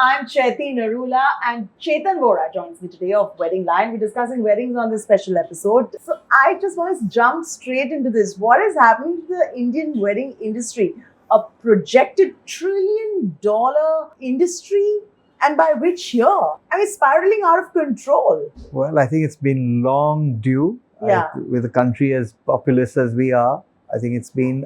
I'm Chaiti Narula and Chetan Vohra joins me today of Wedding Line. We're discussing weddings on this special episode. So I just want to jump straight into this. What is happening to the Indian wedding industry? A projected $1 trillion industry? And by which year? I mean, spiraling out of control. Well, I think it's been long due. Yeah. With a country as populous as we are, I think it's been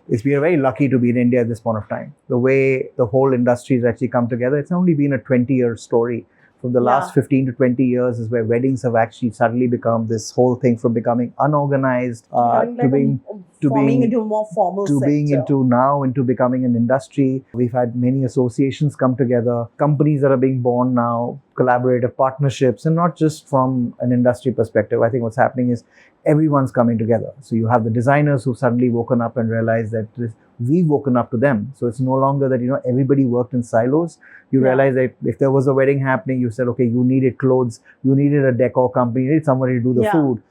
very lucky to be in India at this point of time. The way the whole industry has actually come together, it's only been a 20-year story. From the last 15 to 20 years is where weddings have actually suddenly become this whole thing, from becoming unorganized to being into a more formal to sector. being into becoming an industry. We've had many associations come together, companies that are being born now, collaborative partnerships, and not just from an industry perspective. I think what's happening is everyone's coming together. So you have the designers who've suddenly woken up and realized that we've woken up to them. So it's no longer that, everybody worked in silos. You realize that if there was a wedding happening, you said, okay, you needed clothes, you needed a decor company, you needed somebody to do the food.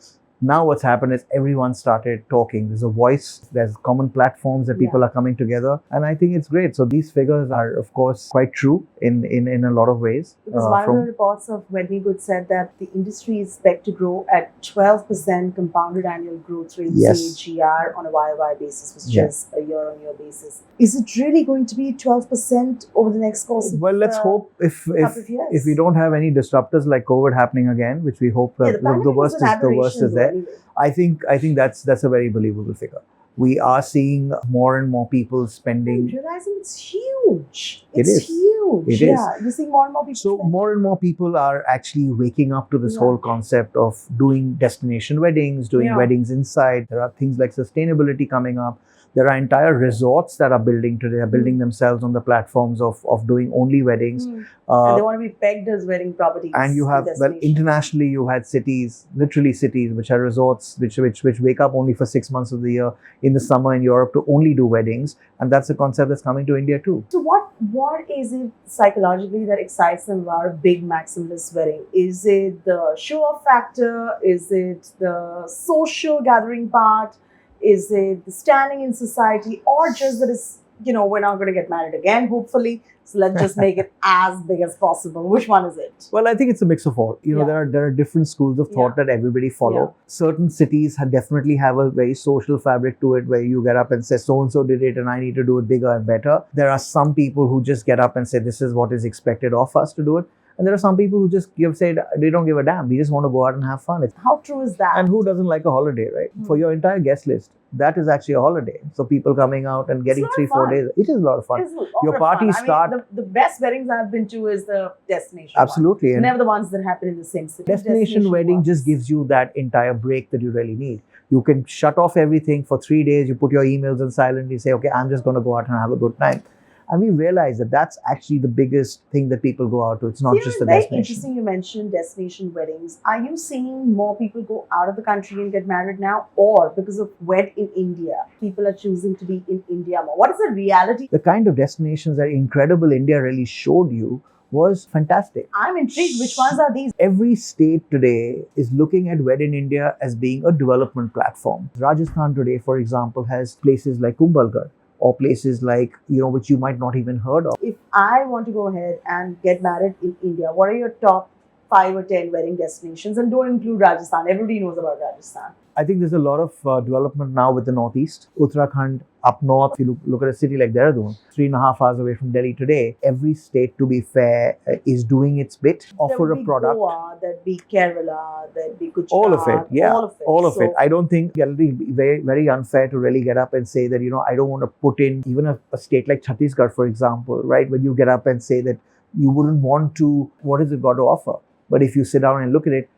Now what's happened is everyone started talking. There's a voice, there's common platforms that people are coming together. And I think it's great. So these figures are, of course, quite true in a lot of ways. Because one of the reports of Wedding Good said that the industry is expected to grow at 12% compounded annual growth rate CAGR on a YOY basis, which is a year-on-year basis. Is it really going to be 12% over the next course of let's hope if we don't have any disruptors like COVID happening again, which we hope that the worst is there. Anyway. I think that's a very believable figure. We are seeing more and more people spending. I'm realizing it's huge. It is huge. It is. You're seeing more and more people. So more and more people are actually waking up to this whole concept of doing destination weddings, doing weddings inside. There are things like sustainability coming up. There are entire resorts that are building today, are building themselves on the platforms of doing only weddings. And they want to be pegged as wedding properties. And you have, internationally, you had cities, literally cities, which are resorts, which wake up only for 6 months of the year in the summer in Europe to only do weddings. And that's a concept that's coming to India too. So what is it psychologically that excites them about a big maximalist wedding? Is it the show-off factor? Is it the social gathering part? Is it the standing in society, or just that it's, we're not going to get married again, hopefully. So let's just make it as big as possible. Which one is it? Well, I think it's a mix of all. There are different schools of thought that everybody follow. Certain cities definitely have a very social fabric to it, where you get up and say, so-and-so did it and I need to do it bigger and better. There are some people who just get up and say, this is what is expected of us to do it. And there are some people who just they don't give a damn. We just want to go out and have fun. How true is that? And who doesn't like a holiday, right? For your entire guest list, that is actually a holiday. So people coming out and getting 3-4 days. It is a lot of fun. Your parties start. The best weddings I've been to is the destination. Absolutely. And never the ones that happen in the same city. Destination wedding just gives you that entire break that you really need. You can shut off everything for 3 days. You put your emails on silent. You say, okay, I'm just going to go out and have a good time. And we realize that that's actually the biggest thing that people go out to. It's not just the destination. Very interesting you mentioned destination weddings. Are you seeing more people go out of the country and get married now? Or because of Wed in India, people are choosing to be in India more? What is the reality? The kind of destinations that Incredible India really showed you was fantastic. I'm intrigued. Which ones are these? Every state today is looking at Wed in India as being a development platform. Rajasthan today, for example, has places like Kumbhalgarh, or places like, which you might not even heard of. If I want to go ahead and get married in India, what are your top 5 or 10 wedding destinations? And don't include Rajasthan. Everybody knows about Rajasthan. I think there's a lot of development now with the Northeast. Uttarakhand, up north, if you look at a city like Dehradun, 3.5 hours away from Delhi today, every state, to be fair, is doing its bit. Offer a product. Goa, there'd be Kerala, there'd be Gujarat. All of it, yeah. All of it. I don't think it'll be very, very unfair to really get up and say that, I don't want to put in even a state like Chhattisgarh, for example, right? When you get up and say that you wouldn't want to, what has it got to offer? But if you sit down and look at it,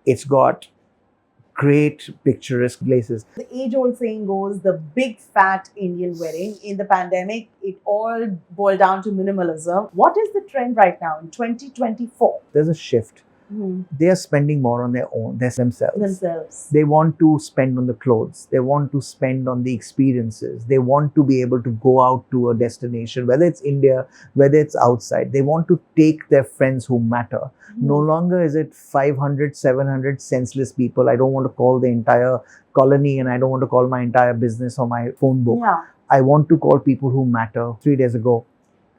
it's got great picturesque places. The age-old saying goes, the big fat Indian wedding. In the pandemic, it all boiled down to minimalism. What is the trend right now in 2024? There's a shift. They are spending more on their own, themselves. They want to spend on the clothes. They want to spend on the experiences. They want to be able to go out to a destination, whether it's India, whether it's outside. They want to take their friends who matter. No longer is it 500, 700 senseless people. I don't want to call the entire colony, and I don't want to call my entire business or my phone book. I want to call people who matter. 3 days ago,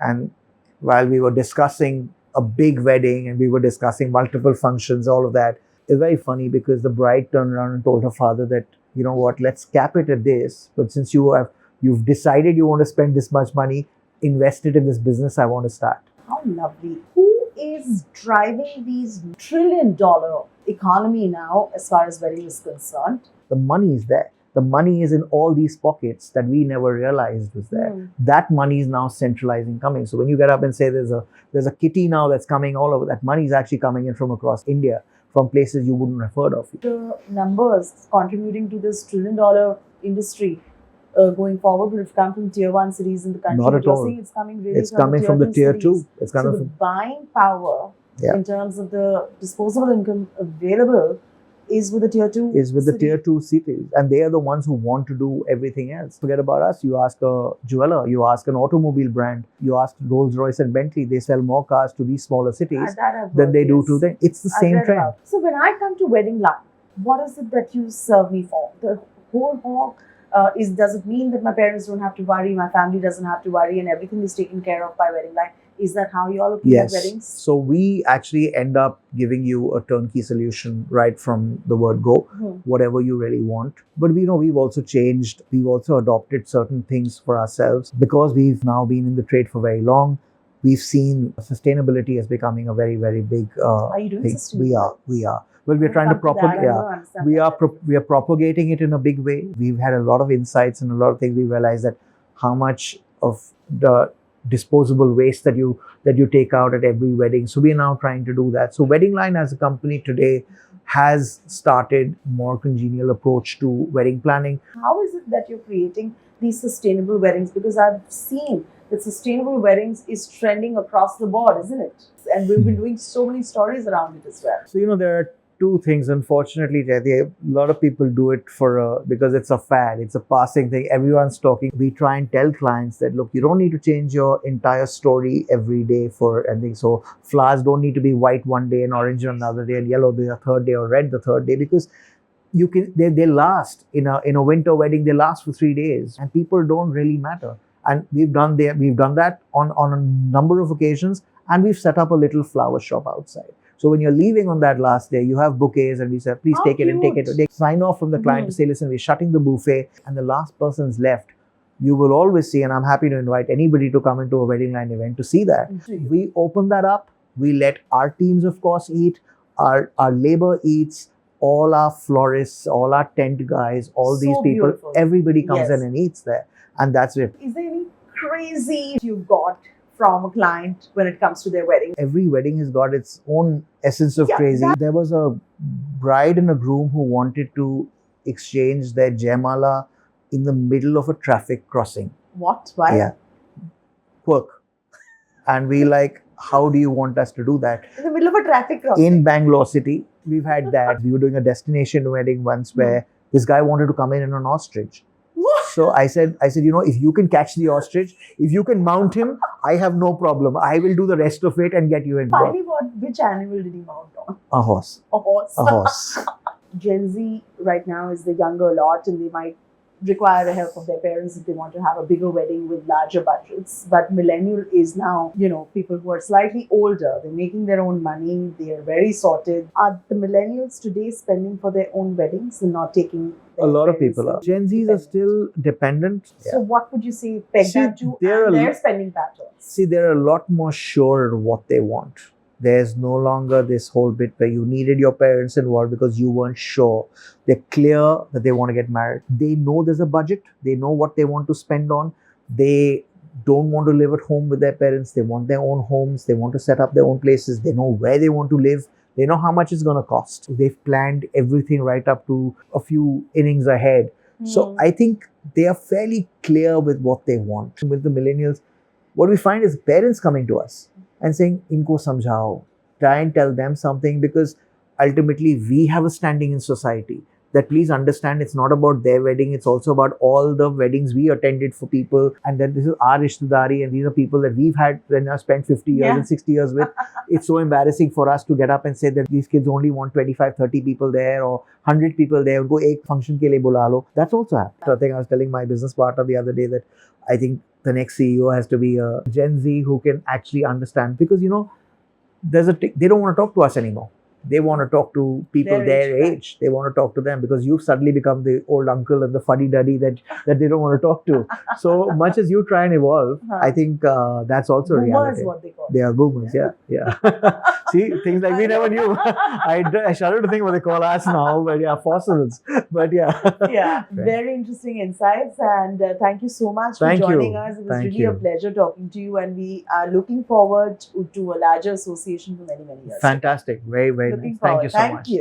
and while we were discussing a big wedding and we were discussing multiple functions, all of that. It's very funny because the bride turned around and told her father that, you know what, let's cap it at this. But since you've decided you want to spend this much money, invest it in this business I want to start. How lovely. Who is driving these $1 trillion economy now as far as wedding is concerned? The money is there. The money is in all these pockets that we never realized was there. That money is now centralizing coming. So when you get up and say there's a kitty now that's coming all over, that money is actually coming in from across India, from places you wouldn't have heard of. The numbers contributing to this $1 trillion industry going forward would have come from tier 1 cities in the country. Not at all. It's coming really It's coming from the tier 2. It's coming so the buying power in terms of the disposable income available is with the tier 2 is with the tier 2 cities, and they are the ones who want to do everything else. Forget about us. You ask a jeweler, you ask an automobile brand, you ask Rolls-Royce and Bentley, they sell more cars to these smaller cities than they do to them. It's the same trend. So when I come to wedding line, what is it that you serve me for? The whole hall does it mean that my parents don't have to worry, my family doesn't have to worry, and everything is taken care of by wedding line? Is that how you all look at weddings? So we actually end up giving you a turnkey solution right from the word go, whatever you really want. But we know we've also changed. We've also adopted certain things for ourselves because we've now been in the trade for very long. We've seen sustainability as becoming a very, very big Are you doing thing. sustainability? We are. Well, we're trying to propagate. We are propagating it in a big way. We've had a lot of insights and a lot of things. We realized that how much of the disposable waste that you take out at every wedding. So we're now trying to do that. So Wedding Line as a company today has started more congenial approach to wedding planning. How is it that you're creating these sustainable weddings? Because I've seen that sustainable weddings is trending across the board, isn't it? And we've been doing so many stories around it as well. So, there are two things, unfortunately, Chaiti. A lot of people do it because it's a fad, it's a passing thing. Everyone's talking. We try and tell clients that, look, you don't need to change your entire story every day for anything. So flowers don't need to be white one day and orange another day and yellow the third day or red the third day, because they last in a winter wedding. They last for 3 days and people don't really matter. And we've done that on a number of occasions, and we've set up a little flower shop outside. So when you're leaving on that last day, you have bouquets and we say, please take it and take it. They sign off from the client to say, listen, we're shutting the buffet, and the last person's left. You will always see, and I'm happy to invite anybody to come into a Wedding Line event to see that. We open that up. We let our teams, of course, eat. Our labor eats. All our florists, all our tent guys, all these people, beautiful. Everybody comes in and eats there. And that's it. Is there any crazy you've got from a client when it comes to their wedding? Every wedding has got its own essence of crazy. There was a bride and a groom who wanted to exchange their Jaimala in the middle of a traffic crossing. What? Why? Yeah. Quirk. And we how do you want us to do that? In the middle of a traffic crossing? In Bangalore city. We've had that. We were doing a destination wedding once where this guy wanted to come in an ostrich. So I said, if you can catch the ostrich, if you can mount him, I have no problem. I will do the rest of it and get you involved. Finally, which animal did he mount on? A horse. A horse. A horse. Gen Z right now is the younger lot, and they might require the help of their parents if they want to have a bigger wedding with larger budgets. But millennial is now, people who are slightly older. They're making their own money. They are very sorted. Are the millennials today spending for their own weddings and not taking? A lot of people are. Gen Zs are still dependent. So what would you say peg that to their spending patterns? See, they're a lot more sure of what they want. There's no longer this whole bit where you needed your parents involved because you weren't sure. They're clear that they want to get married. They know there's a budget. They know what they want to spend on. They don't want to live at home with their parents. They want their own homes. They want to set up their own places. They know where they want to live. They know how much it's going to cost. They've planned everything right up to a few innings ahead. So I think they are fairly clear with what they want. With the millennials, what we find is parents coming to us and saying, inko samjhao, try and tell them something, because ultimately we have a standing in society. that please understand it's not about their wedding, it's also about all the weddings we attended for people, and that this is our rishtadari, and these are people that we've had when I spent 50 years and 60 years with. It's so embarrassing for us to get up and say that these kids only want 25, 30 people there or 100 people there. Go ek function ke liye bula lo. That's also happened. I think I was telling my business partner the other day that I think the next CEO has to be a Gen Z who can actually understand, because they don't want to talk to us anymore. They want to talk to people their age. They want to talk to them, because you've suddenly become the old uncle and the fuddy-duddy that they don't want to talk to. So much as you try and evolve, I think that's also boomers, reality. What they call they are boomers, yeah. See, things like we never knew. I shudder to think what they call us now, but yeah, fossils. But yeah, very interesting insights, and thank you so much for joining us. It was really a pleasure talking to you, and we are looking forward to a larger association for many, many years. Fantastic. Very, very nice. Thank you so much.